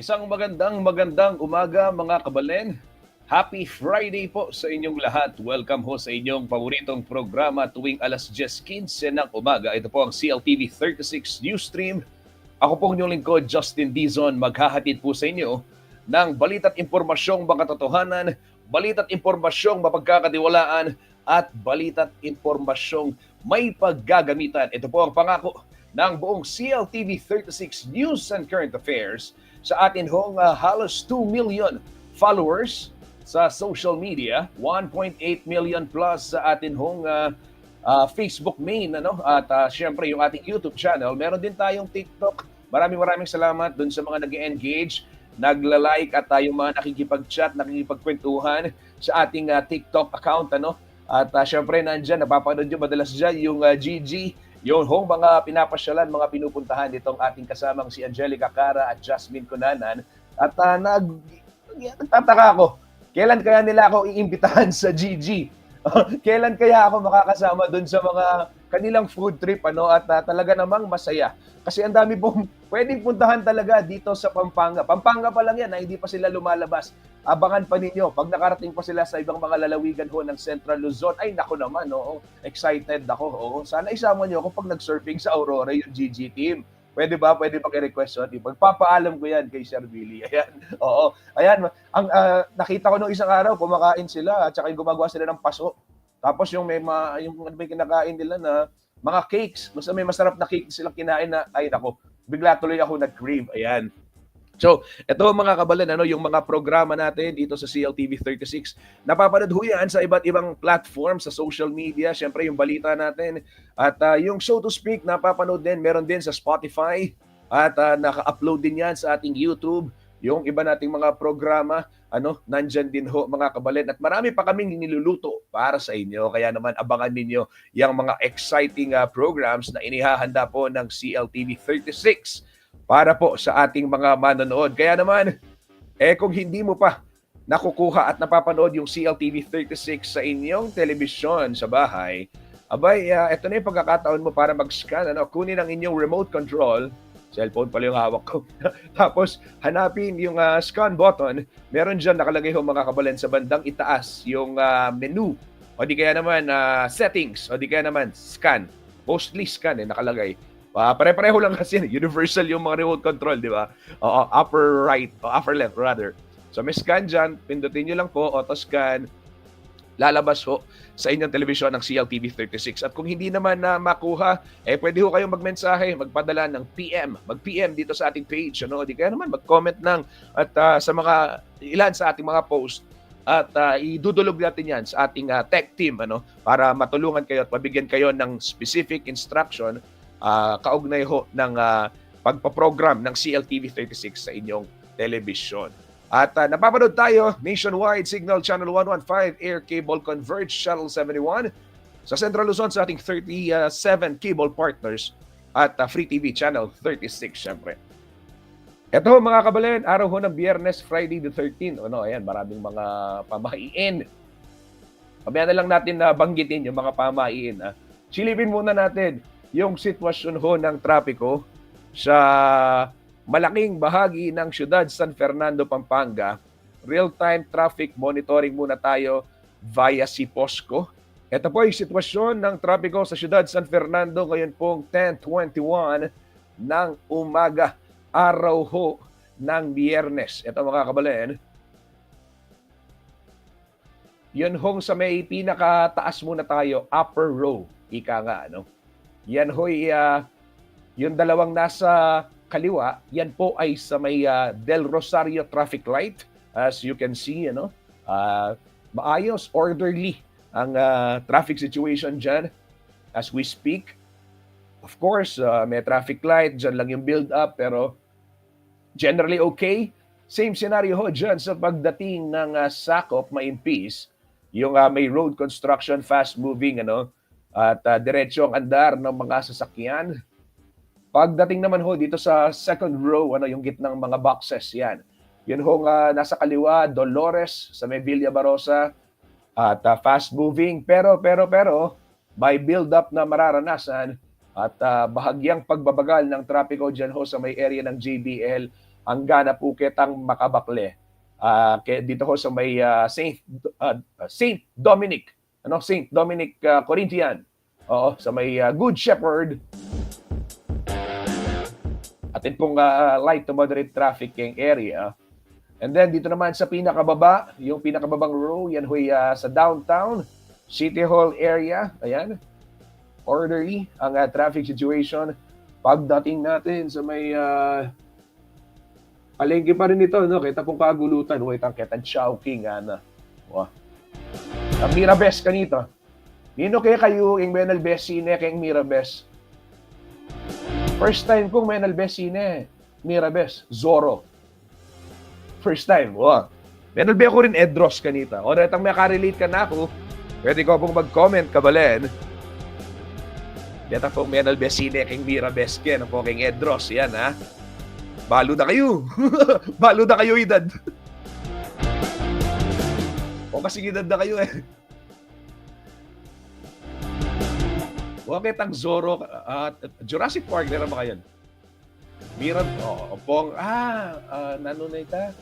Isang magandang umaga mga kabalen. Happy Friday po sa inyong lahat. Welcome ho sa inyong paboritong programa tuwing alas 10:15 ng umaga. Ito po ang CLTV 36 News Stream. Ako pong inyong lingkod, Justin Dizon, maghahatid po sa inyo ng balita't impormasyong makatotohanan, balita't impormasyong mapagkakatiwalaan, at balita't impormasyong may paggagamitan. Ito po ang pangako ng buong CLTV 36 News and Current Affairs sa atin hong halos 2 million followers sa social media, 1.8 million plus sa atin hong Facebook main, at syempre yung ating YouTube channel. Meron din tayong TikTok. Maraming salamat dun sa mga nag-engage, nagla-like at yung mga nakikipag-chat, nakikipagkwentuhan sa ating TikTok account. At syempre nandyan, napapanood nyo madalas dyan yung GG, yung mga pinapasyalan, mga pinupuntahan nitong ating kasamang si Angelica Cara at Jasmine Cunanan. At nagtataka ako, kailan kaya nila ako iimbitahan sa GG? Kailan kaya ako makakasama doon sa mga kanilang food trip at talaga namang masaya. Kasi ang dami pong pwedeng puntahan talaga dito sa Pampanga. Pampanga pa lang yan, hindi pa sila lumalabas. Abangan pa ninyo. Pag nakarating pa sila sa ibang mga lalawigan ng Central Luzon, ay nako naman, excited ako. Sana isama niyo ako pag nag-surfing sa Aurora, yung GG team. Pwede ba? Pwede pa i-request yun. Pagpapaalam ko yan kay Sir Billy. Ayan. Oo. Ayan. Nakita ko nung isang araw, kumakain sila at saka gumagawa sila ng paso. Tapos yung may kinakain nila na mga cakes. Basta may masarap na cake silang kinain na, ay nako, bigla tuloy ako nag-crave. Ayan. So, ito mga kabalan, yung mga programa natin dito sa CLTV 36. Napapanood ho yan sa iba't ibang platform sa social media. Siyempre, yung balita natin. At yung so to speak, napapanood din. Meron din sa Spotify. At naka-upload din yan sa ating YouTube. Yung iba nating mga programa, nandyan din ho mga kabalan. At marami pa kaming niluluto para sa inyo. Kaya naman abangan ninyo yung mga exciting programs na inihahanda po ng CLTV 36 para po sa ating mga manonood. Kaya naman, kung hindi mo pa nakukuha at napapanood yung CLTV 36 sa inyong telebisyon sa bahay, abay, ito na yung pagkakataon mo para mag-scan. Kunin ang inyong remote control, cellphone pala yung hawak ko. Tapos, hanapin yung scan button. Meron dyan nakalagay mga kabalan sa bandang itaas yung menu. O di kaya naman settings. O di kaya naman scan. Mostly scan nakalagay. Pare-pareho lang kasi, universal yung mga remote control, di ba? Upper right, upper left rather. So may scan dyan, pindutin nyo lang po, auto scan, lalabas ho sa inyong television ng CLTV 36. At kung hindi naman na makuha, pwede ho kayong magmensahe, magpadala ng PM, mag-PM dito sa ating page, di kaya naman mag-comment lang at sa mga ilan sa ating mga post at idudulog natin yan sa ating tech team para matulungan kayo at mabigyan kayo ng specific instruction kaugnay ho ng pagpaprogram ng CLTV 36 sa inyong telebisyon. At napapanood tayo nationwide, Signal Channel 115, Air Cable Converge Channel 71, sa Central Luzon sa ating 37 cable partners at Free TV Channel 36 syempre. Ito mga kabalen, araw ho ng Biyernes, Friday the 13th. Ayan, maraming mga pamahiin. Pabayaan na lang natin na banggitin yung mga pamahiin. Silipin muna natin yung sitwasyon ho ng trapiko sa malaking bahagi ng siyudad San Fernando, Pampanga. Real-time traffic monitoring muna tayo via Siposco. Ito po yung sitwasyon ng trapiko sa siyudad San Fernando ngayon pong 10:21 ng umaga, araw ho ng Biyernes. Ito mga kabalen, yun hong sa may pinakataas muna tayo, upper row, ika nga, Yan ho'y, yung dalawang nasa kaliwa, yan po ay sa may Del Rosario traffic light. As you can see, maayos, orderly ang traffic situation dyan as we speak. Of course, may traffic light, dyan lang yung build up, pero generally okay. Same scenario ho dyan sa pagdating ng Sakop, Maimpis, yung may road construction, fast moving, at diretso ang andar ng mga sasakyan. Pagdating naman ho dito sa second row, yung gitnang mga boxes, yan. Yun ho nasa kaliwa, Dolores, sa may Villa Barosa, at fast moving. Pero, may build up na mararanasan at bahagyang pagbabagal ng trapiko dyan ho sa may area ng JBL hanggang Phuket ang Makabakle. Dito ho sa may Saint Dominic, Saint Dominic Corinthian. Oo, sa may Good Shepherd. Atin pong light to moderate trafficking area. And then dito naman sa pinakababa, yung pinakababang row, yan ho'y sa downtown City Hall area. Ayan. Orderly ang traffic situation. Pagdating natin sa may palengke pa rin ito, no? Kita pong kagulutan. Wait, ang ketang Chowking, ana. Wow. Ang Mirabes kanito. Nino kaya kayo yung Menalbes sine kayong Mirabes? First time kong Menalbes sine. Mirabes. Zorro. First time. Wow. Menalbe ako rin Edros kanita. O natang may ka-relate ka na ako, pwede ko pong mag-comment, kabalen. Dito pong Menalbes sine kayong Mirabes ken. Po kayong Edros. Yan, ha? Balo na kayo. Balo na kayo, edad. O kasi edad na kayo, eh. Okay, tang Zorro. Jurassic Park, nila ba kayo? Pong, nano na ita?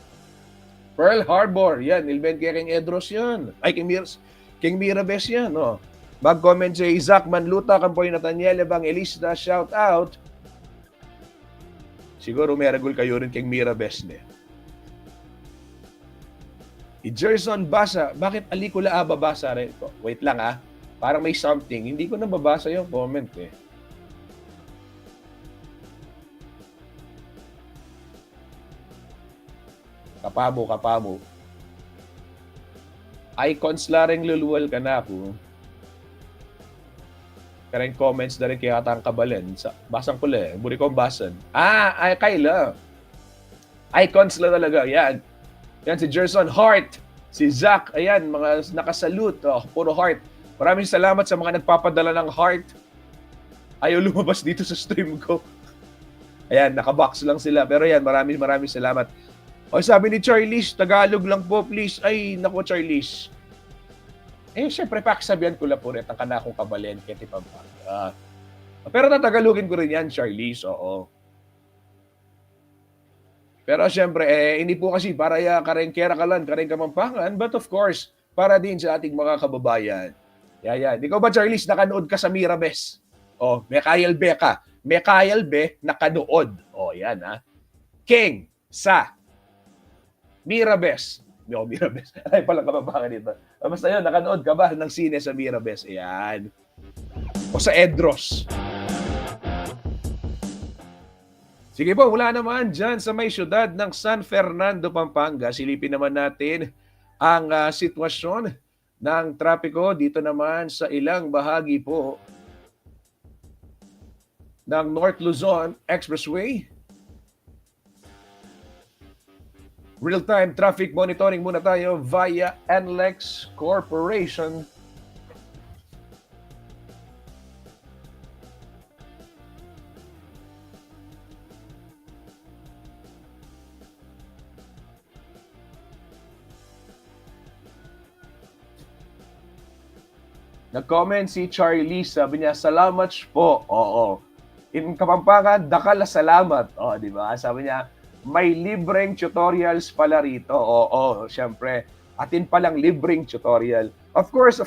Pearl Harbor, yan. Ilben kaya King Edros yan. Ay, King Mirabes yan, no? Mag-comment si Isaac Manluta, Kampoy Nathaniel, Evangelista, shout out. Siguro may ragul kayo rin King Mirabes ne. Jerson Basa, bakit alikula babasa rin? Wait lang parang may something. Hindi ko na babasa yung comment eh. Kapamo. Icons lareng luluwal ka na po. Karang comments na rin kaya katang kabalen. Basang ko lang. Buri kong basan. Ay Kayla. Icons lang talaga. Yan. Yan si Gerson Hart. Si Zach. Ayan. Mga nakasalute. Puro heart. Maraming salamat sa mga nagpapadala ng heart. Ayaw lumabas dito sa stream ko. Ayan. Nakabox lang sila. Pero yan. Maraming salamat. O sabi ni Charlize. Tagalog lang po please. Ay naku Charlize. Siyempre, pakisabihan ko lang po rin ang kanakong kabalen, kaya Pampanga. Pero tatagalugin ko rin yan, Charlize, oo. Pero siyempre, hindi po kasi para kareng Kerakalan, kareng Kamampangan, but of course, para din sa ating mga kababayan. Yan. Ikaw ba, Charlize, nakanood ka sa Mirabes? Mekael Be ka. Mekael Be, nakanood. Yan, King sa Mirabes. Mirabes. Ay, palang kababakan dito. Basta yun, nakanood ka ba ng sine sa Mirabes? Ayan. O sa Edros. Sige po, wala naman dyan sa may syudad ng San Fernando, Pampanga. Silipin naman natin ang sitwasyon ng trapiko dito naman sa ilang bahagi po ng North Luzon Expressway. Real-time traffic monitoring muna tayo via NLEX Corporation. Nag-comment si Charlie, sabi niya, salamat po. Oo. In Kapampangan, dakala salamat. Di ba? Sabi niya, may libreng tutorials pala rito. Oo, syempre. Atin palang libreng tutorial. Of course.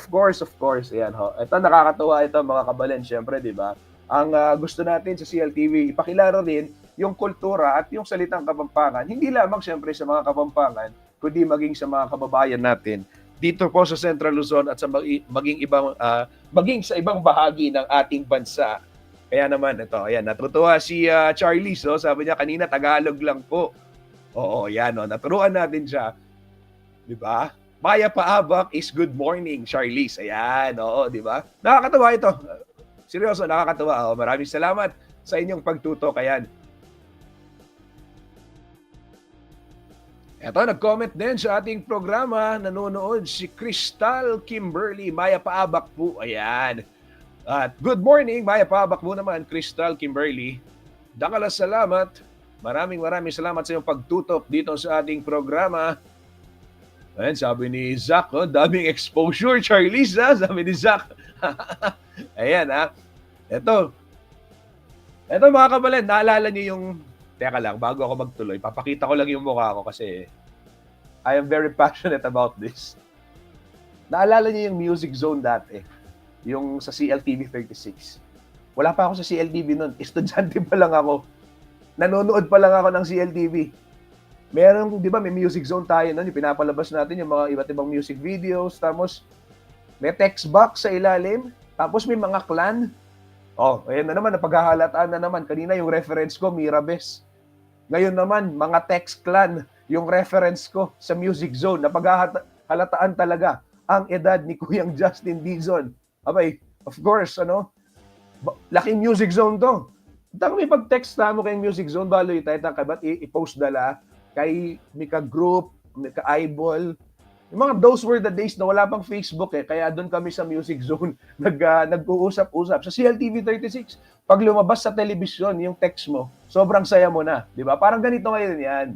Ayan, ho. Ito, nakakatuwa ito, mga kabalen, syempre, di ba? Ang gusto natin sa CLTV, ipakilaro din yung kultura at yung salitang Kapampangan. Hindi lamang, syempre, sa mga Kapampangan, kundi maging sa mga kababayan natin dito po sa Central Luzon at sa maging sa ibang bahagi ng ating bansa. Kaya naman, ito, ayan, natutuwa si Charlie. So, sabi niya kanina, Tagalog lang po. Oo, yan, naturuan natin siya. Di ba? Maya Paabak is good morning, Charlie. Ayan, oo, di ba? Nakakatawa ito. Seryoso, nakakatawa. Maraming salamat sa inyong pagtutok. Ayan. Ito, nag-comment din sa ating programa, nanonood si Crystal Kimberly. Maya Paabak po. Ayan. At good morning, Maya Paabak mo naman, Crystal Kimberly. Dakala salamat. Maraming salamat sa iyong pagtutok dito sa ating programa. Ayan, sabi ni Zach, daming exposure, Charlize, sabi ni Zach. Ayan, Ito mga kabalen, naalala niyo yung teka lang, bago ako magtuloy, papakita ko lang yung mukha ko kasi I am very passionate about this. Naalala niyo yung Music Zone dati? Yung sa CLTV 36. Wala pa ako sa CLTV noon. Estudyante pa lang ako. Nanonood pa lang ako ng CLTV. Meron, di ba, may Music Zone tayo noon. Yung pinapalabas natin yung mga iba't ibang music videos. Tapos, may text box sa ilalim. Tapos, may mga clan. Oh, ayan na naman, napaghahalataan na naman. Kanina yung reference ko, Mirabes. Ngayon naman, mga text clan, yung reference ko sa Music Zone. Napaghahalataan talaga ang edad ni Kuyang Justin Dizon. Abay, of course, laking Music Zone to. Tapos may pag-text na mo kay Music Zone, baloy tayo ba't i-post dala kay Mika Group, Mika Eyeball. Yung mga those were the days na wala pang Facebook kaya doon kami sa Music Zone nag-uusap-usap. Sa CLTV 36, pag lumabas sa telebisyon yung text mo, sobrang saya mo na, di ba? Parang ganito ngayon yan.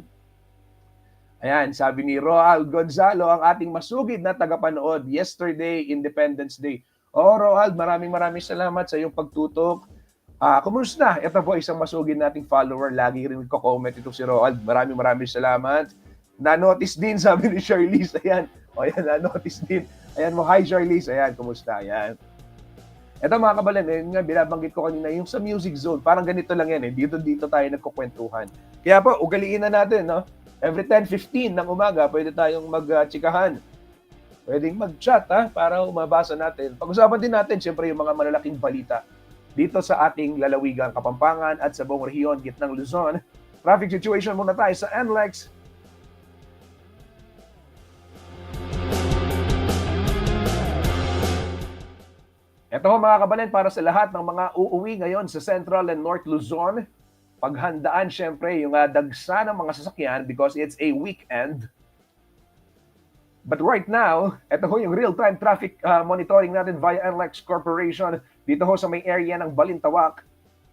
Ayan, sabi ni Roal Gonzalo, ang ating masugid na tagapanood, yesterday, Independence Day. Roald, maraming salamat sa iyong pagtutok. Kumusta? Ito po isang masugid nating follower. Lagi rin ko-comment ito si Roald. Maraming salamat. Na-notice din, sabi ni Charlize. Ayan. Ayan, na-notice din. Ayan mo, hi Charlize. Ayan, kumusta? Ayan. Ito mga kabalan, nga binabanggit ko kanina, yung sa Music Zone, parang ganito lang yan. Dito tayo nagkukwentuhan. Kaya po, ugaliin na natin, no? Every 10:15 ng umaga, pwede tayong mag-chikahan. Pwedeng mag-chat, para mabasa natin. Pag-usapan din natin, siyempre, yung mga malalaking balita dito sa ating lalawigang Kapampangan at sa buong rehiyon, gitnang Luzon. Traffic situation muna tayo sa NLEX. Ito mga kabalan, para sa lahat ng mga uuwi ngayon sa Central and North Luzon, paghandaan siyempre yung dagsa ng mga sasakyan because it's a weekend. But right now, ito ho yung real-time traffic monitoring natin via NLEX Corporation. Dito ho sa may area ng Balintawak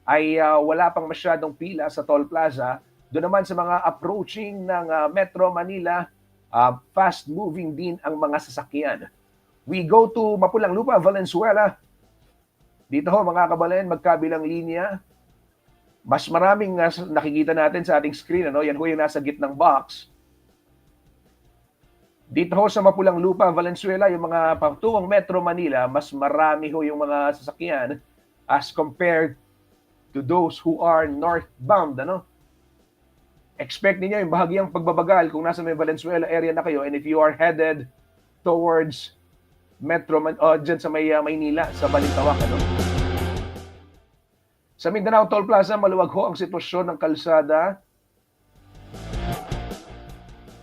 ay wala pang masyadong pila sa Toll Plaza. Doon naman sa mga approaching ng Metro Manila, fast-moving din ang mga sasakyan. We go to Mapulang Lupa, Valenzuela. Dito ho mga kabalan, magkabilang linya. Mas maraming nakikita natin sa ating screen. Yan ho yung nasa gitnang box. Dito ho sa Mapulang Lupa, Valenzuela, yung mga patungong Metro Manila, mas marami ho yung mga sasakyan as compared to those who are northbound. Expect niyo yung bahagyang pagbabagal kung nasa may Valenzuela area na kayo, and if you are headed towards Metro dyan sa may Maynila, sa Balintawak. Sa Mindanao Toll Plaza, maluwag ho ang sitwasyon ng kalsada.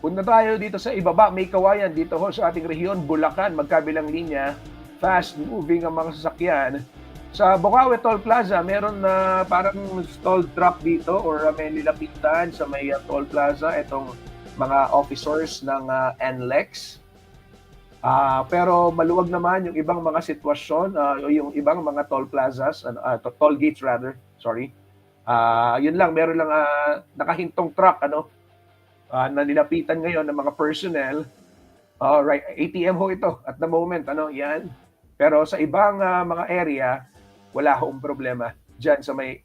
Punta tayo dito sa ibaba, may kawayan dito ho sa ating rehiyon, Bulacan, magkabilang linya, fast moving ang mga sasakyan. Sa Bukawi Toll Plaza, meron na parang stalled truck dito or may nilapitan sa may Toll Plaza, itong mga officers ng NLEX. Pero maluwag naman yung ibang mga sitwasyon, yung ibang mga toll plazas, toll gates rather, sorry. Yun lang, meron lang nakahintong truck, na nilapitan ngayon ng mga personnel. Right, ATM ho ito at the moment, yan. Pero sa ibang mga area, wala hong problema dyan sa may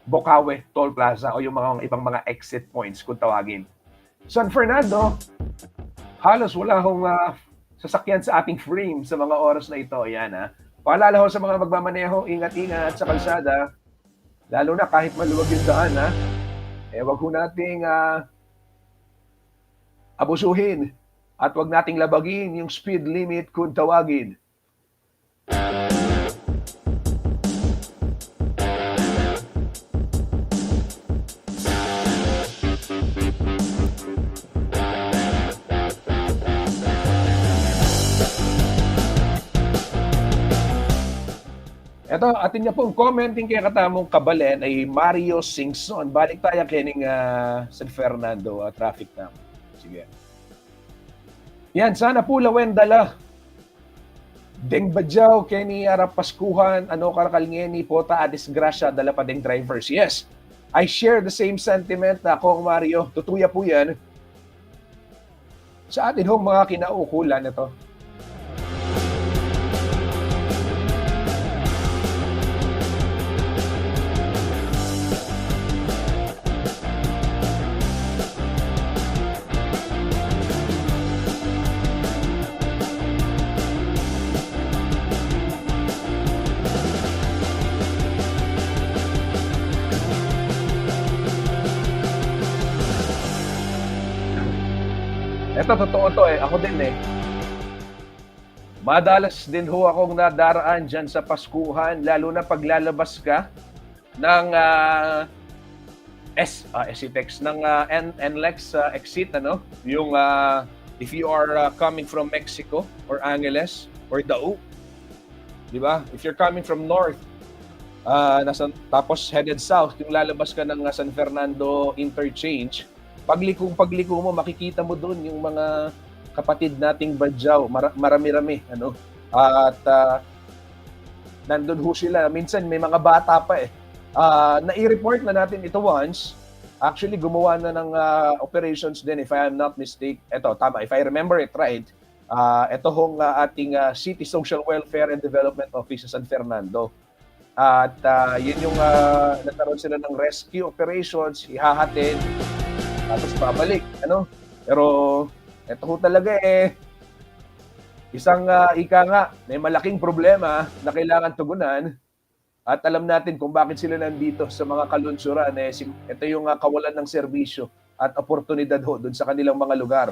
Bukawi Toll Plaza o yung mga ibang mga exit points kung tawagin. San Fernando, halos wala hong sasakyan sa ating frame sa mga oras na ito. Ayan, paalala ho sa mga magmamaneho, ingat-ingat sa kalsada, lalo na kahit maluwag yung daan, wag ho nating abusuhin at wag nating labagin yung speed limit kung tawagin. Ito, atin niya pong commenting kaya katamong kabalen ay Mario Singson. Balik tayo kining San Fernando traffic na. Sige. Yan, sana po lawen dala. Deng Badyaw, Kenny Arap Paskuhan, Karakalngeni, Pota, Disgrasya, dala pa ding drivers. Yes, I share the same sentiment na ako, Mario. Tutuya po yan. Sa atin hong mga kinaukulan ito. Eto totoo 'to, ako din, Madalas din ho akong nadaraan diyan sa Paskuhan lalo na 'pag lalabas ka ng, SCTEX ng, NLEX exit ano, yung, if you are, coming from Mexico or Angeles or Dao, 'di ba? If you're coming from north, tapos headed south, yung lalabas ka ng, San Fernando Interchange, pagliko mo makikita mo dun yung mga kapatid nating Badjao, marami-rami ano, at, nandun ho sila. Minsan may mga bata pa, nai-report na natin ito once. Actually, gumawa na ng, operations din if I am not mistaken. Eto, tama, if I remember it right, ito hong, ating, City Social Welfare and Development Office sa San Fernando. At, yun yung, nagkaroon sila ng rescue operations, ihahatid, tapos babalik, ano? Pero, ito ho talaga, isang, ika nga, may malaking problema na kailangan tugunan. At alam natin kung bakit sila nandito sa mga kalunsuran. Ito yung, kawalan ng serbisyo at oportunidad ho doon sa kanilang mga lugar.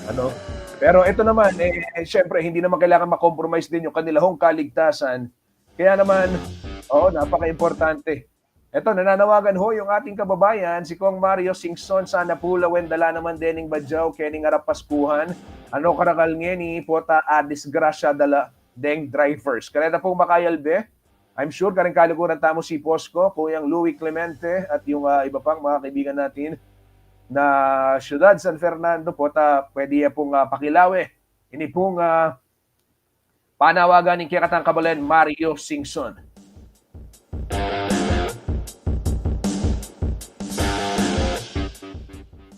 Ano? Pero ito naman, syempre, hindi naman kailangan makompromise din yung kanilang kaligtasan. Kaya naman, napaka-importante. Ito, nananawagan ho yung ating kababayan, si Kong Mario Singson, sana pula dala naman dening Badjao, kening arap Paskuhan. Ano karakal ngeni, pota disgrasya dala deng drivers. Kaya na pong makayalbe, I'm sure karing kalukuran tamo si Posco, Kuyang Louie Clemente at yung, iba pang mga kaibigan natin na Siyudad San Fernando po pwede pong, pakilawe. Ini pong, panawagan ng Kikatang Kabalen Mario Singson.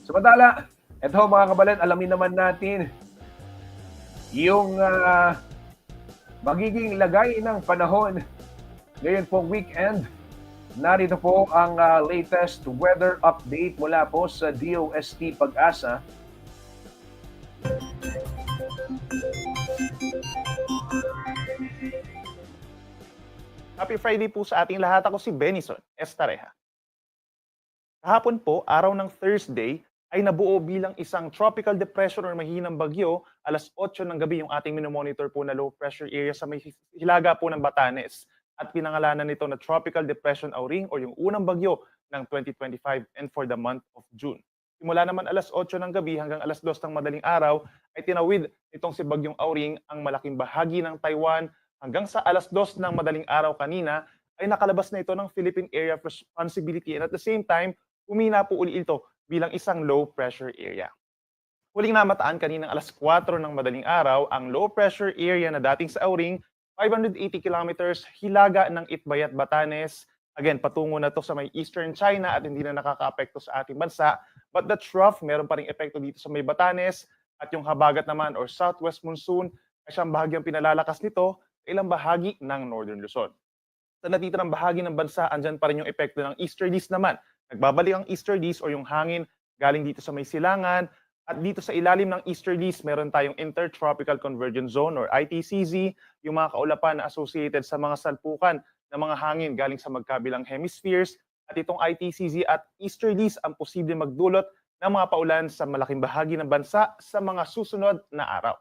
Samantala, eto mga kabalen, alamin naman natin yung, magiging lagay ng panahon ngayon pong weekend. Narito po ang, latest weather update mula po sa DOST Pag-asa. Happy Friday po sa ating lahat. Ako si Benison Estareja. Kahapon po, araw ng Thursday, ay nabuo bilang isang tropical depression or mahinang bagyo. Alas 8 ng gabi yung ating minomonitor po na low pressure area sa may hilaga po ng Batanes. At pinangalanan nito na Tropical Depression Auring o yung unang bagyo ng 2025 and for the month of June. Simula naman alas 8 ng gabi hanggang alas 2 ng madaling araw ay tinawid itong si Bagyong Auring ang malaking bahagi ng Taiwan. Hanggang sa alas 2 ng madaling araw kanina ay nakalabas na ito ng Philippine Area of Responsibility and at the same time, humina po uli ito bilang isang low pressure area. Huling namataan kaninang alas 4 ng madaling araw ang low pressure area na dating sa Auring, 580 kilometers hilaga ng Itbayat, Batanes. Again, patungo na to sa may Eastern China at hindi na nakakaapekto sa ating bansa. But the trough, meron pa rin epekto dito sa may Batanes at yung habagat naman or southwest monsoon ay siyang bahagyang pinalalakas nito sa ilang bahagi ng Northern Luzon. Sa natitirang bahagi ng bansa, andyan pa rin yung epekto ng easterlies naman. Nagbabalik ang easterlies o yung hangin galing dito sa may silangan. At dito sa ilalim ng easterlies, meron tayong Intertropical Convergence Zone or ITCZ, yung mga kaulapan na associated sa mga salpukan ng mga hangin galing sa magkabilang hemispheres. At itong ITCZ at easterlies ang posible magdulot ng mga paulan sa malaking bahagi ng bansa sa mga susunod na araw.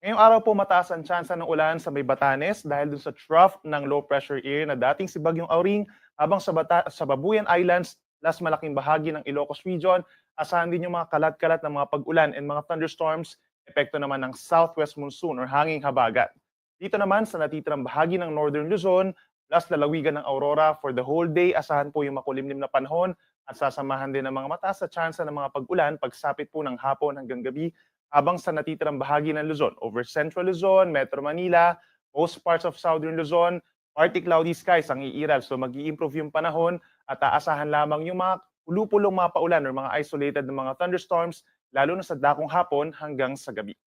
Ngayong araw po mataas ang tsansa ng ulan sa may Batanes dahil dun sa trough ng low pressure area na dating si Bagyong Auring, habang sa Babuyan Islands, last malaking bahagi ng Ilocos Region, asahan din yung mga kalat-kalat na mga pag-ulan and mga thunderstorms, epekto naman ng southwest monsoon or hanging habagat. Dito naman sa natitirang bahagi ng Northern Luzon, last lalawigan ng Aurora for the whole day, asahan po yung makulimlim na panahon at sasamahan din ng mga mataas na tsansa ng mga pag-ulan pagsapit po ng hapon hanggang gabi. Habang sa natitirang bahagi ng Luzon, over Central Luzon, Metro Manila, most parts of Southern Luzon, partly cloudy skies ang iiral. So mag-i-improve yung panahon at aasahan lamang yung mga pulupulong mga paulan or mga isolated na mga thunderstorms, lalo na sa dakong hapon hanggang sa gabi.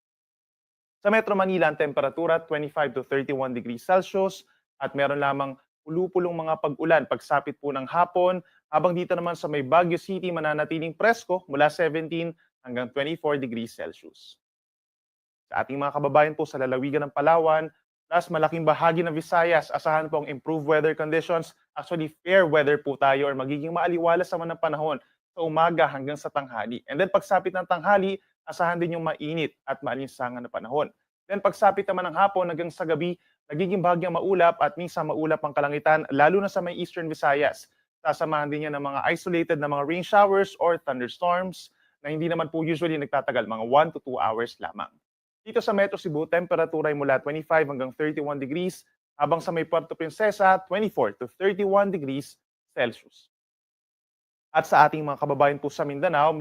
Sa Metro Manila, ang temperatura 25 to 31 degrees Celsius at meron lamang pulupulong mga pag-ulan pagsapit po ng hapon. Habang dito naman sa may Baguio City, mananatiling presko mula 17 hanggang 24 degrees Celsius. Sa ating mga kababayan po sa lalawigan ng Palawan, plus malaking bahagi ng Visayas, asahan po ang improved weather conditions. Actually, fair weather po tayo or magiging maaliwalas naman ng panahon sa umaga hanggang sa tanghali. And then pagsapit ng tanghali, asahan din yung mainit at maalinsangan na panahon. Then pagsapit naman ng hapon hanggang sa gabi, nagiging bahagyang maulap at minsan maulap ang kalangitan, lalo na sa may Eastern Visayas. Sasamahan din yan ng mga isolated na mga rain showers or thunderstorms na hindi naman po usually nagtatagal, mga 1 to 2 hours lamang. Dito sa Metro Cebu, temperatura ay mula 25 hanggang 31 degrees, habang sa may Puerto Princesa, 24 to 31 degrees Celsius. At sa ating mga kababayan po sa Mindanao,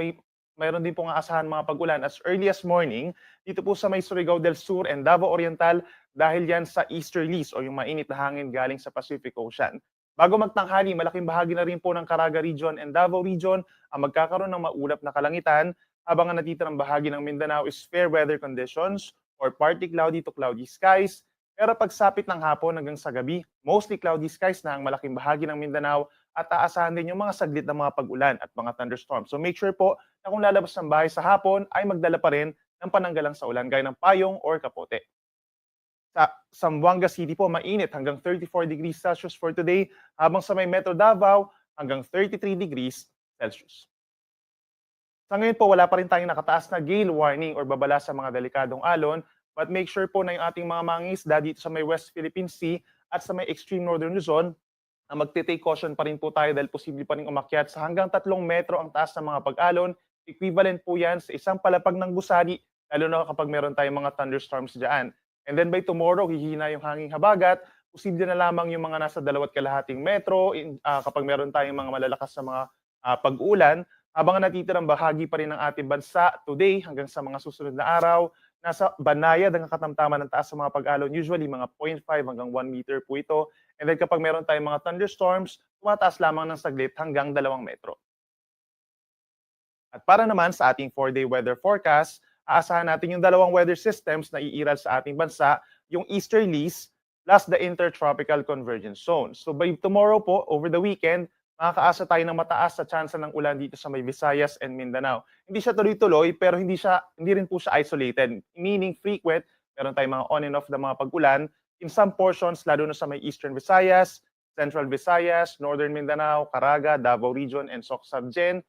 mayroon din pong aasahan mga pag-ulan as early as morning dito po sa may Surigao del Sur and Davao Oriental dahil yan sa easterlies o yung mainit na hangin galing sa Pacific Ocean. Bago magtanghali, malaking bahagi na rin po ng Caraga Region and Davao Region ang magkakaroon ng maulap na kalangitan, habang ang natitirang bahagi ng Mindanao is fair weather conditions or partly cloudy to cloudy skies. Pero pagsapit ng hapon hanggang sa gabi, mostly cloudy skies na ang malaking bahagi ng Mindanao at aasahan din yung mga saglit na mga pag-ulan at mga thunderstorms. So make sure po na kung lalabas ng bahay sa hapon ay magdala pa rin ng pananggalang sa ulan gaya ng payong or kapote. Sa Zamboanga City po, mainit hanggang 34 degrees Celsius for today, habang sa may Metro Davao hanggang 33 degrees Celsius. Sa ngayon po, wala pa rin tayong nakataas na gale warning or babala sa mga delikadong alon, but make sure po na yung ating mga mangingisda dito sa may West Philippine Sea at sa may extreme northern Luzon, na magte-take caution pa rin po tayo dahil posible pa rin umakyat sa hanggang 3 metro ang taas ng mga pag-alon. Equivalent po yan sa isang palapag ng gusali, lalo na kapag meron tayong mga thunderstorms dyan. And then by tomorrow, hihina yung hanging habagat, posible na lamang yung mga nasa 2.5 metro kapag meron tayong mga malalakas na mga pag-ulan, habang natitirang bahagi pa rin ng ating bansa today hanggang sa mga susunod na araw, nasa banayad ang katamtaman ng taas sa mga pag-alon, usually mga 0.5 hanggang 1 meter po ito. And then kapag meron tayong mga thunderstorms, tumataas lamang ng saglit hanggang 2 metro. At para naman sa ating 4-day weather forecast, aasahan natin yung dalawang weather systems na iiral sa ating bansa, yung easterlies plus the intertropical convergence zone. So by tomorrow po, over the weekend, makakaasa tayo ng mataas sa tsansa ng ulan dito sa may Visayas and Mindanao. Hindi siya tuloy-tuloy, pero hindi rin po siya isolated, meaning frequent. Meron tayong mga on and off na mga pag-ulan in some portions, lalo na sa may Eastern Visayas, Central Visayas, Northern Mindanao, Caraga, Davao Region, and Soc-Sabgen.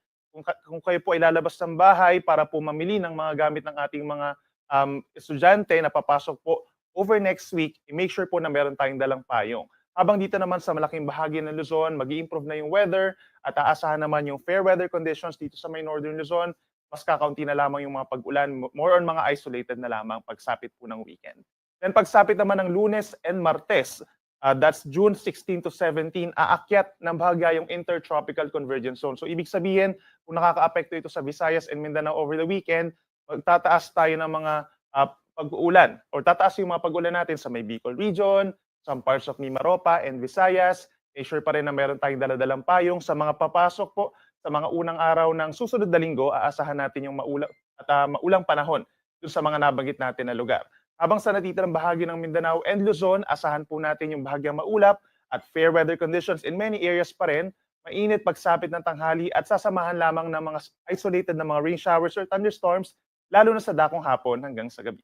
Kung kayo po ay lalabas ng bahay para po mamili ng mga gamit ng ating mga estudyante na papasok po over next week, i-make sure po na meron tayong dalang payong. Habang dito naman sa malaking bahagi ng Luzon, mag-i-improve na yung weather at aasahan naman yung fair weather conditions dito sa may Northern Luzon. Mas kakaunti na lamang yung mga pag-ulan, more on mga isolated na lamang pagsapit po ng weekend. Then pagsapit naman ng Lunes and Martes, that's June 16 to 17, aakyat ng bahagya yung intertropical convergence zone. So ibig sabihin, kung nakaka-apekto ito sa Visayas and Mindanao over the weekend, magtataas tayo ng mga pag-uulan or tataas yung mga pag-ulan natin sa may Bicol region, some parts of Mimaropa and Visayas. Sure pa rin na meron tayong daladalang payong sa mga papasok po sa mga unang araw ng susunod na linggo. Aasahan natin yung maulang panahon dun sa mga nabanggit natin na lugar. Habang sa natitirang bahagi ng Mindanao and Luzon, asahan po natin yung bahagyang maulap at fair weather conditions in many areas pa rin. Mainit pagsapit ng tanghali at sasamahan lamang ng mga isolated na mga rain showers or thunderstorms, lalo na sa dakong hapon hanggang sa gabi.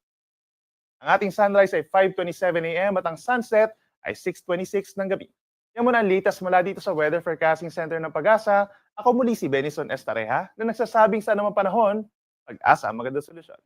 Ang ating sunrise ay 5:27 a.m. at ang sunset ay 6:26 ng gabi. Yan muna ang latest mula dito sa Weather Forecasting Center ng Pag-asa. Ako muli si Benison Estareja na nagsasabing sa anumang panahon, Pag-asa ang magandang solusyon.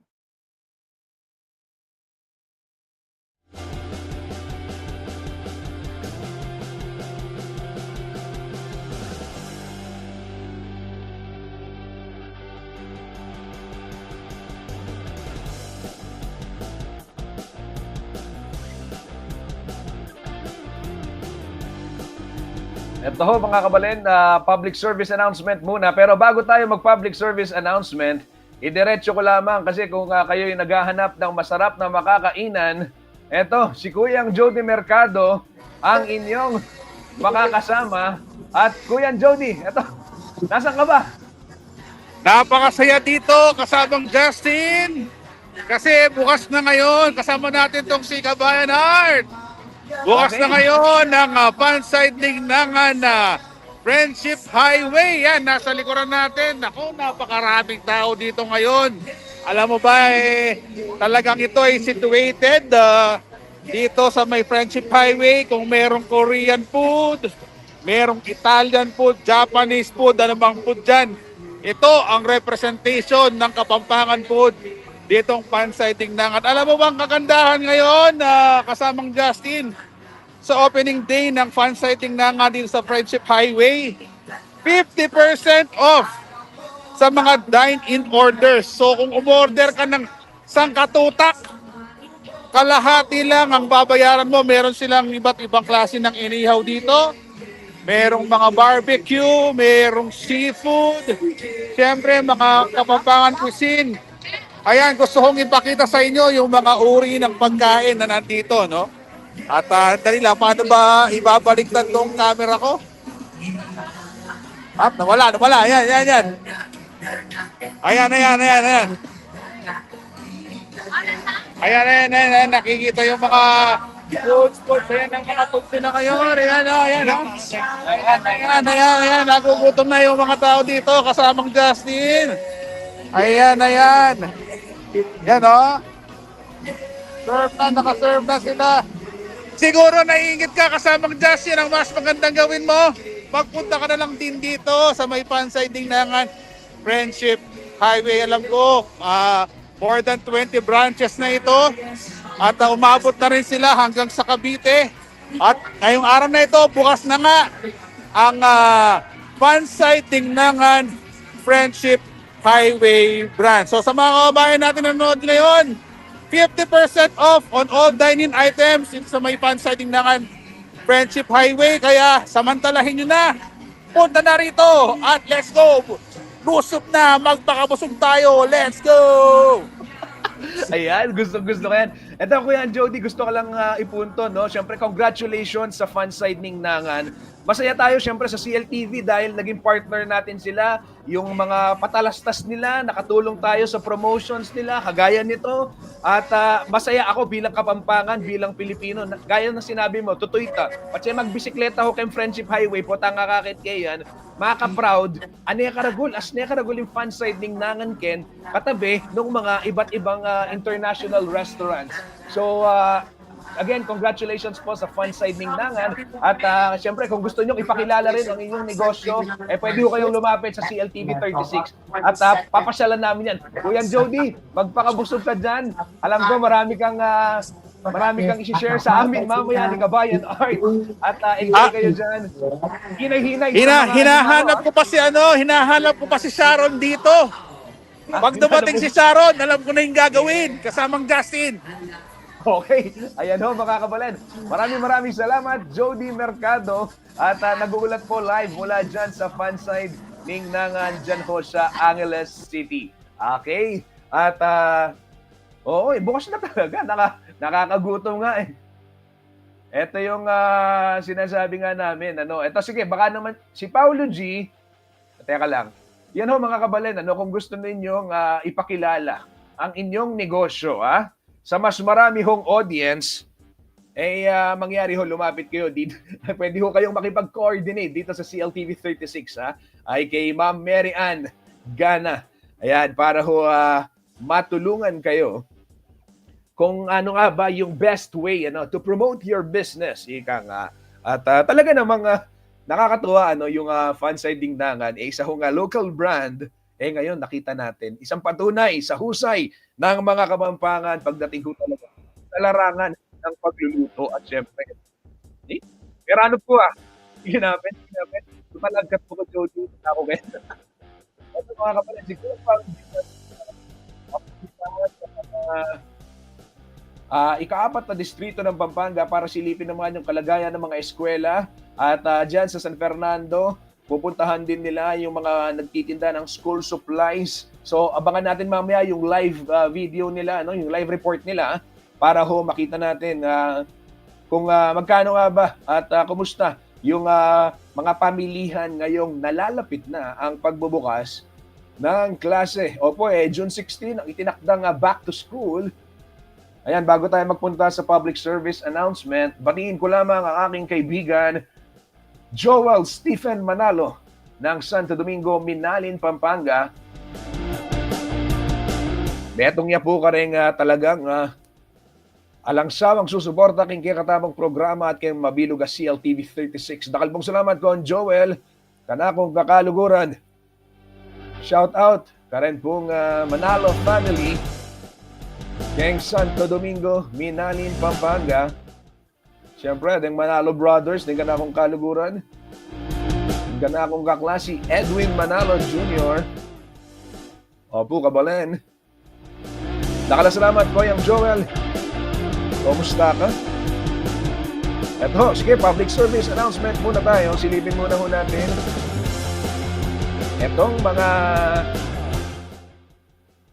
Ito ho mga kabalen, public service announcement muna. Pero bago tayo mag-public service announcement, idiretso ko lamang kasi kung kayo'y naghahanap ng masarap na makakainan, eto, si Kuyang Jody Mercado ang inyong makakasama. At Kuyang Jody, eto, nasan ka ba? Napakasaya dito kasamang Justin. Kasi bukas na ngayon, kasama natin tong si Kabayan Art. Bukas Okay. na ngayon ang pan-siding ng Friendship Highway. Yan, nasa likuran natin. Ako, napakaraming tao dito ngayon. Alam mo ba, talagang ito ay situated dito sa may Friendship Highway. Kung merong Korean food, merong Italian food, Japanese food, ano bang food dyan, ito ang representation ng Kapampangan Food ditong Pansay Tingnan. At alam mo bang kagandahan ngayon na kasamang Justin sa opening day ng Pansay Tingnan dito sa Friendship Highway? 50% off sa mga dine-in orders. So kung umorder ka ng sangkatutak, kalahati lang ang babayaran mo. Meron silang iba't ibang klase ng inihaw dito. Merong mga barbecue, merong seafood, siyempre mga Kapampangan cuisine. Ayan, gusto kong ipakita sa inyo yung mga uri ng pagkain na nandito, no? At dali lang, paano ba ibabaliktad tong camera ko? At nawala. Ayan. Ayan. Ayan, nakikita yung mga food spots. Ayan ang mga food na kayo. Ayan. Nagugutom na yung mga tao dito kasamang Justin. Ayan. Yan nakaserve na sila. Siguro naiingit ka kasamang Justin. Ang mas magandang gawin mo, magpunta ka na lang din dito sa may Pansay Tingnan Friendship Highway. Alam ko, more than 20 branches na ito. At umabot na rin sila hanggang sa Cavite. At ngayong araw na ito, bukas na nga ang Pansay Tingnan Friendship Highway branch. So sa mga kabayan natin na nanonood ngayon, 50% off on all dine-in items sa may Pansay Tingnan Friendship Highway. Kaya samantalahin nyo na. Punta na rito at let's go. Busog na, magpakabusog tayo. Let's go! Ayan, gusto ko yan. Ito, Kuya Jody, gusto ko lang ipunto, no? Siyempre, congratulations sa Fanside Ningnangan. Masaya tayo siyempre sa CLTV dahil naging partner natin sila. Yung mga patalastas nila, nakatulong tayo sa promotions nila, kagaya nito. At masaya ako bilang Kapampangan, bilang Pilipino. Gaya ng sinabi mo, tutoy ta. Kasi magbisikleta ho kayong Friendship Highway, po tanga kakit kayan, maka-proud, ane karagul, asne karagul yung Fanside Ningnangan ken, katabi ng mga iba't ibang international restaurants. So, again, congratulations po sa Fanside Ningnangan. At siyempre, kung gusto nyo ipakilala rin ang inyong negosyo, pwede ko kayong lumapit sa CLTV 36. At papasyalan namin yan. Kuya Jody, magpakabusog ka dyan. Alam ko, marami kang isi-share sa amin mamaya ni Kabayan Art. At enjoy kayo dyan. Hinay-hinay. Hinahanap ko pa si Sharon dito. Pag dumating si Sharon, alam ko na yung gagawin. Kasamang Justin. Okay, ayan ho mga kabalan. Maraming salamat, Jody Mercado. At nag-uulat po live mula dyan sa Fanside Ningnangan dyan ho sa Angeles City. Okay, at bukas na talaga. Nakakagutom nga eh. Ito yung sinasabi nga namin. Ito sige, baka naman si Paulo G. Teka lang. Yan ho mga kabalan, kung gusto ninyong ipakilala ang inyong negosyo, sa mas marami hong audience, mangyari ho, lumapit kayo dito. Pwede ho kayong makipag-coordinate dito sa CLTV 36, ay kay Ma'am Mary Ann Gana. Ayan, para ho matulungan kayo kung ano nga ba yung best way to promote your business. Ika nga. At talaga namang nakakatuwa yung Fanside Ningnangan, isa ho nga local brand. Ngayon nakita natin isang patunay sa husay ng mga Kapampangan pagdating ko talaga sa larangan ng pagluluto at syempre. Meron po Sige namin. Tumalagkat po ko Jody ako ngayon. Ito mga kapalan, siguro parang ika-4 na distrito ng Pampanga para silipin naman yung kalagayan ng mga eskwela at dyan sa San Fernando, pupuntahan din nila yung mga nagtitinda ng school supplies. So abangan natin mamaya yung live video nila, yung live report nila para ho makita natin kung magkano nga ba at kumusta yung mga pamilihan ngayong nalalapit na ang pagbubukas ng klase. Opo, June 16 ang itinakdang back to school. Ayan, bago tayo magpunta sa public service announcement, batiin ko lamang ang aking kaibigan Joel Stephen Manalo ng Santo Domingo, Minalin, Pampanga. Betong niya po ka rin talagang alangsawang susuporta king kakatabang programa at kayong mabilog CLTV 36. Dakalbong salamat ko, Joel, kanakong kakaluguran. Shout out karen pong Manalo family. Gang Santo Domingo, Minalin, Pampanga. Siyempre, ding Manalo Brothers, ding na akong kaluguran. Ding na akong kaklase, Edwin Manalo Jr. Opo, kabalen. Nakalasalamat po yung Joel. Kumusta ka? Eto, sige, public service announcement muna tayo. Silipin muna ho natin. Etong mga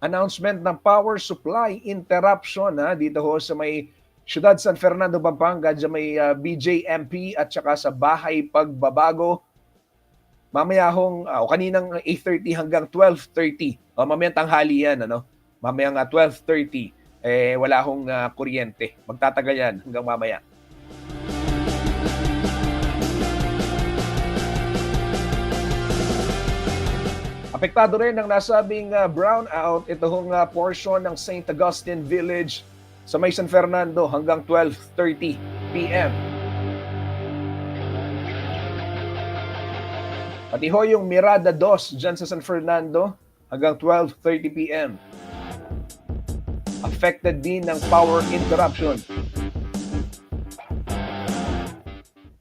announcement ng power supply interruption dito ho sa may Siyudad San Fernando, Pampanga, dyan may BJMP at saka sa Bahay Pagbabago. Mamaya hong, kaninang 8:30 hanggang 12:30. Mamayang tanghali yan, ano? Mamayang 12:30, wala hong kuryente. Magtatagal yan hanggang mamaya. Apektado rin ang nasabing brownout ito hong portion ng St. Augustine Village sa may San Fernando hanggang 12:30 p.m. Pati ho yung Mirada 2 dyan sa San Fernando hanggang 12:30 p.m. Affected din ng power interruption.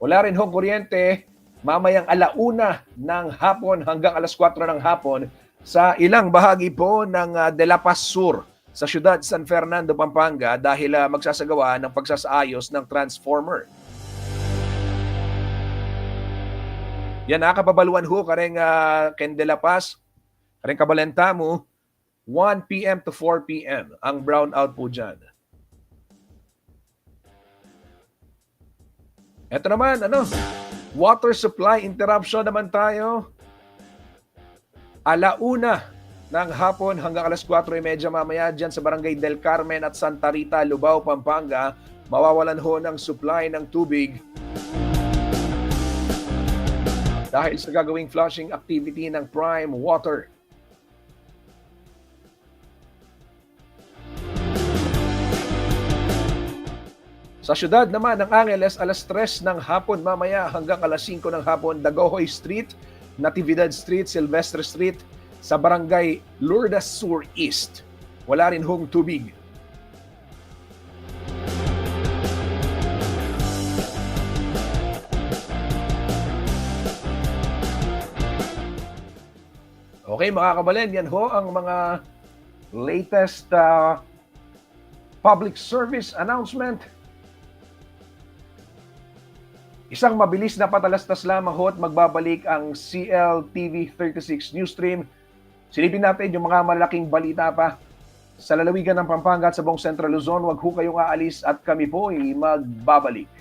Wala rin hong kuryente mamayang 1:00 ng hapon hanggang 4:00 ng hapon sa ilang bahagi po ng De La Paz Sur sa Siyudad San Fernando, Pampanga dahil magsasagawa ng pagsasaayos ng transformer. Yan kapabaluan ho kareng Ken De La Paz, kareng Kabalenta mo, 1 p.m. to 4 p.m. ang brownout po dyan. Ito naman, water supply interruption naman tayo. 1:00 ng hapon hanggang 4:30 mamaya dyan sa Barangay Del Carmen at Santa Rita, Lubao, Pampanga. Mawawalan ho ng supply ng tubig dahil sa gagawing flushing activity ng Prime Water. Sa syudad naman ng Angeles, 3:00 ng hapon mamaya hanggang 5:00 ng hapon, Dagohoy Street, Natividad Street, Silvestre Street, sa Barangay Lourdes Sur East. Wala rin hong tubig. Okay, mga kabalen, yan ho ang mga latest public service announcement. Isang mabilis na patalastas lamang ho at magbabalik ang CLTV 36 News Stream. Silipin natin yung mga malaking balita pa sa lalawigan ng Pampanga at sa buong Central Luzon. Huwag ho kayong aalis at kami po ay magbabalik.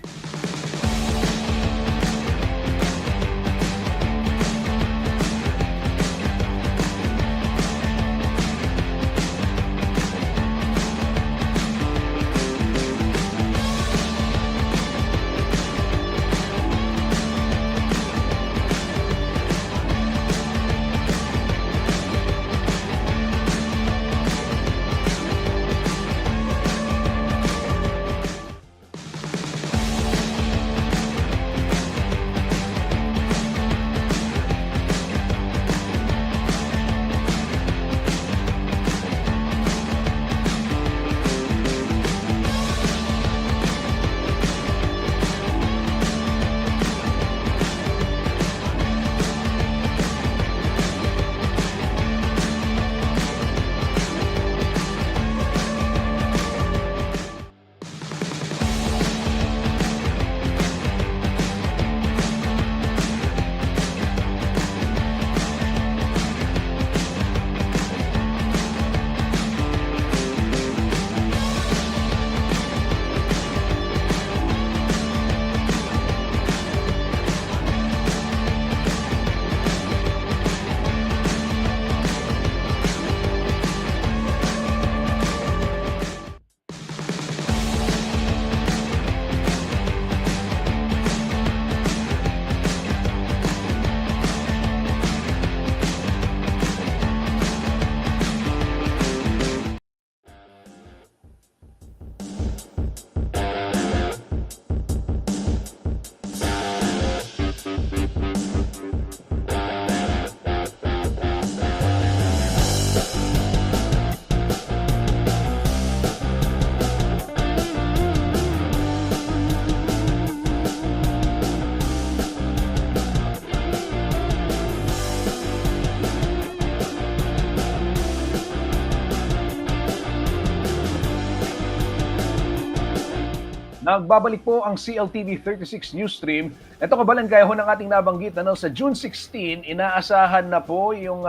Babalik po ang CLTV 36 News Stream. Ito kabalan gaya ho ng ating nabanggit, sa June 16, inaasahan na po yung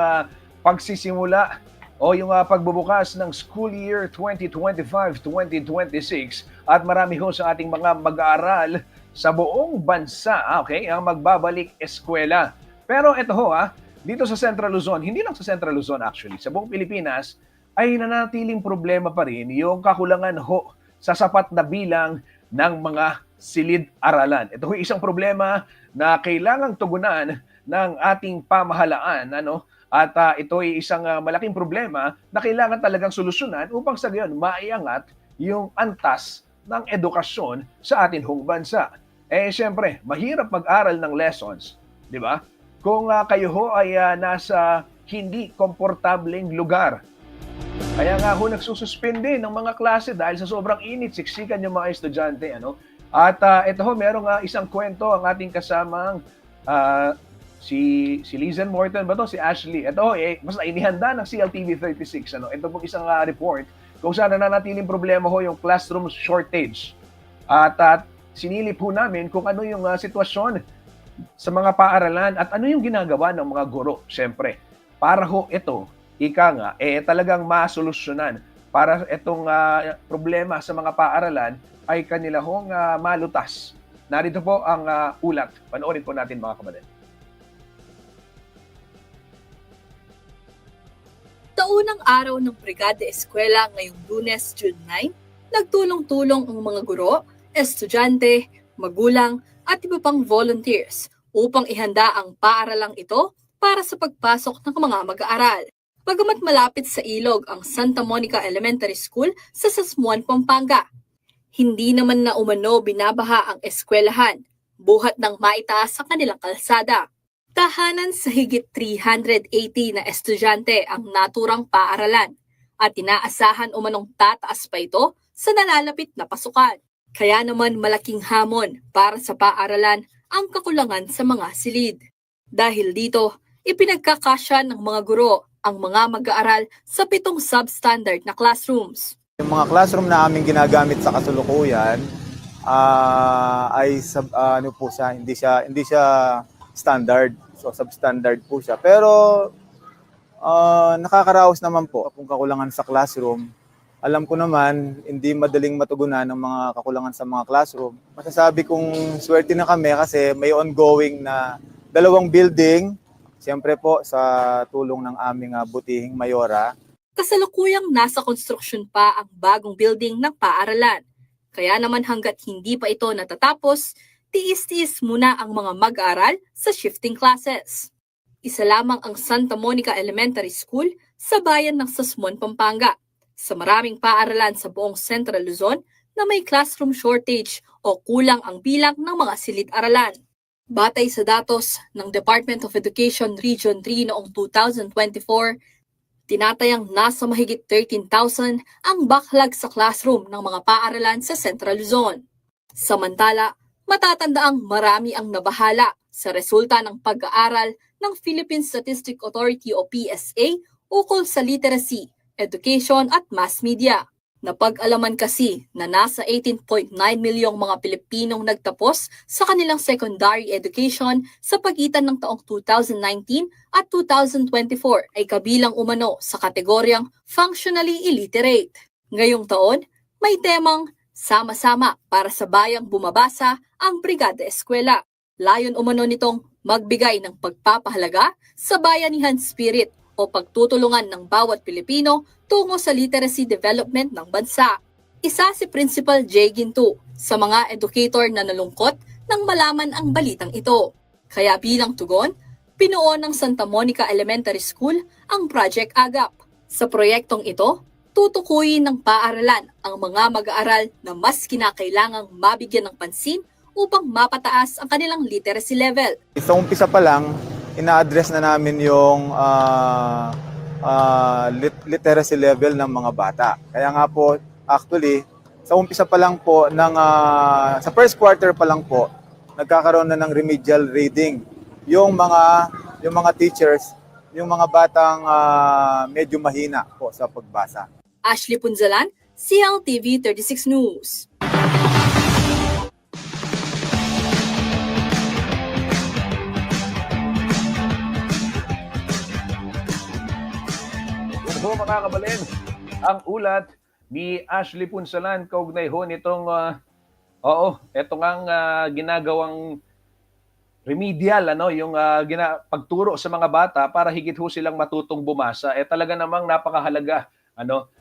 pagsisimula o yung pagbubukas ng school year 2025-2026 at marami ho sa ating mga mag-aaral sa buong bansa, ang magbabalik eskwela. Pero ito ho, dito sa Central Luzon, hindi lang sa Central Luzon actually, sa buong Pilipinas ay nanatiling problema pa rin yung kakulangan ho sa sapat na bilang ng mga silid-aralan. Ito ho isang problema na kailangang tugunan ng ating pamahalaan, at ito ay isang malaking problema na kailangan talagang solusyonan upang sa gayon maiangat yung antas ng edukasyon sa atin hong bansa. Siyempre, mahirap mag-aral ng lessons, di ba? Kung kayo ho ay nasa hindi komportableng lugar. Kaya nga ho nagsususpende ng mga klase dahil sa sobrang init, siksikan yung mga estudyante. At ito ho, merong isang kwento ang ating kasamang si Lizen Morton ba to? Si Ashley. Ito, basta inihanda ng CLTV 36. Ito pong isang report kung saan nananatiling problema ho yung classroom shortage. At sinilip ho namin kung ano yung sitwasyon sa mga paaralan at ano yung ginagawa ng mga guro, syempre. Para ho ito, talagang masolusyonan para itong problema sa mga paaralan ay kanila hong malutas. Narito po ang ulat. Panoorin po natin mga kapatid. Taunang araw ng Brigada Eskwela ngayong Lunes, June 9, nagtulong-tulong ang mga guro, estudyante, magulang at iba pang volunteers upang ihanda ang paaralang ito para sa pagpasok ng mga mag-aaral. Bagamat malapit sa ilog ang Santa Monica Elementary School sa Sasmuan, Pampanga, hindi naman na umano binabaha ang eskwelahan, buhat ng maitaas sa kanilang kalsada. Tahanan sa higit 380 na estudyante ang naturang paaralan at inaasahan umanong tataas pa ito sa nalalapit na pasukan. Kaya naman malaking hamon para sa paaralan ang kakulangan sa mga silid. Dahil dito, ipinagkakasya ng mga guro ang mga mag-aaral sa 7 substandard na classrooms. Yung mga classroom na aming ginagamit sa kasulukuyan ay hindi siya standard. So substandard po siya. Pero nakakaraos naman po kung kakulangan sa classroom. Alam ko naman, hindi madaling matugunan ng mga kakulangan sa mga classroom. Masasabi kong swerte na kami kasi may ongoing na 2 building. Siyempre po sa tulong ng aming butihing mayora. Kasalukuyang nasa konstruksyon pa ang bagong building ng paaralan. Kaya naman hanggat hindi pa ito natatapos, tiis-tiis muna ang mga mag-aaral sa shifting classes. Isa lamang ang Santa Monica Elementary School sa bayan ng Sasmuan, Pampanga, sa maraming paaralan sa buong Central Luzon na may classroom shortage o kulang ang bilang ng mga silid-aralan. Batay sa datos ng Department of Education Region 3 noong 2024, tinatayang nasa mahigit 13,000 ang backlog sa classroom ng mga paaralan sa Central Luzon. Samantala, matatandaang marami ang nabahala sa resulta ng pag-aaral ng Philippine Statistics Authority o PSA ukol sa literacy, education at mass media. Napag-alaman kasi na nasa 18.9 milyong mga Pilipinong nagtapos sa kanilang secondary education sa pagitan ng taong 2019 at 2024 ay kabilang umano sa kategoryang functionally illiterate. Ngayong taon, may temang sama-sama para sa bayang bumabasa ang Brigada Eskwela. Layon umano nitong magbigay ng pagpapahalaga sa bayanihan spirit o pagtutulungan ng bawat Pilipino tungo sa literacy development ng bansa. Isa si Principal Jay Ginto sa mga educator na nalungkot nang malaman ang balitang ito. Kaya bilang tugon, pinuo ng Santa Monica Elementary School ang Project Agap. Sa proyektong ito, tutukuyin ng paaralan ang mga mag-aaral na mas kinakailangang mabigyan ng pansin upang mapataas ang kanilang literacy level. Sa umpisa pa lang, ina-address na namin yung literacy level ng mga bata. Kaya nga po, actually, sa umpisa pa lang po, sa first quarter pa lang po, nagkakaroon na ng remedial reading. Yung mga teachers, yung mga batang medyo mahina po sa pagbasa. Ashley Punzalan, CLTV 36 News. ho mga kabalen, ang ulat ni Ashley Punsalan kaugnay ho nitong ito ngang ginagawang remedial yung pagturo sa mga bata para higit ho silang matutong bumasa. Talaga namang napakahalaga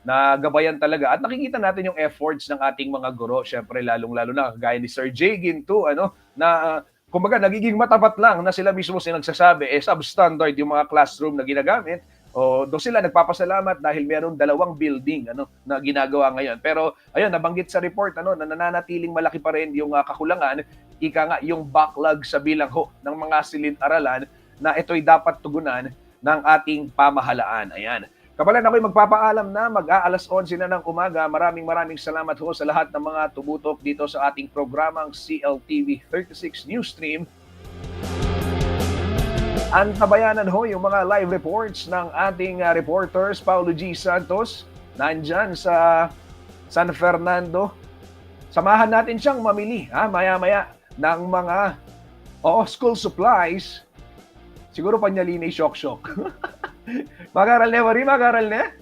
na gabayan talaga. At nakikita natin yung efforts ng ating mga guro, syempre lalong-lalo na kagaya ni Sir Jay Ginto, na kumbaga nagiging matapat lang na sila mismo nagsasabi substandard yung mga classroom na ginagamit. O do sila nagpapasalamat dahil meron 2 building na ginagawa ngayon. Pero ayun, nabanggit sa report na nananatiling malaki pa rin yung kakulangan, ika nga yung backlog sa bilang ng mga silid-aralan na ito'y dapat tugunan ng ating pamahalaan. Ayan. Kabalan, ako'y magpapaalam na mag-aalas 11 na ng umaga. Maraming salamat ho sa lahat ng mga tumutok dito sa ating programang CLTV 36 News Stream. Antabayanan ho yung mga live reports ng ating reporters, Paulo G. Santos, nandyan sa San Fernando. Samahan natin siyang mamili maya-maya ng mga school supplies. Siguro panyalinay shock-shock. Mag-aral na, Marie? Mag-aral na?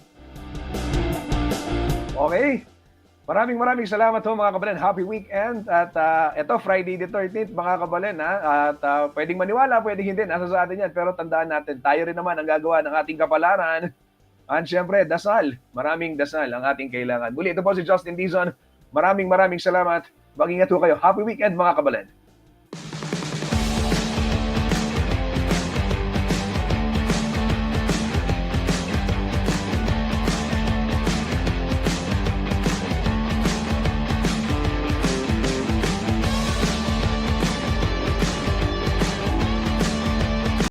Okay. Maraming salamat ho mga kabalen. Happy weekend. At ito, Friday the 13th mga kabalen. At pwedeng maniwala, pwedeng hindi. Nasa sa atin yan. Pero tandaan natin, tayo rin naman ang gagawa ng ating kapalaran. At syempre, dasal. Maraming dasal ang ating kailangan. Muli, ito po si Justin Dizon. Maraming salamat. Mag-ingat ho kayo. Happy weekend mga kabalen.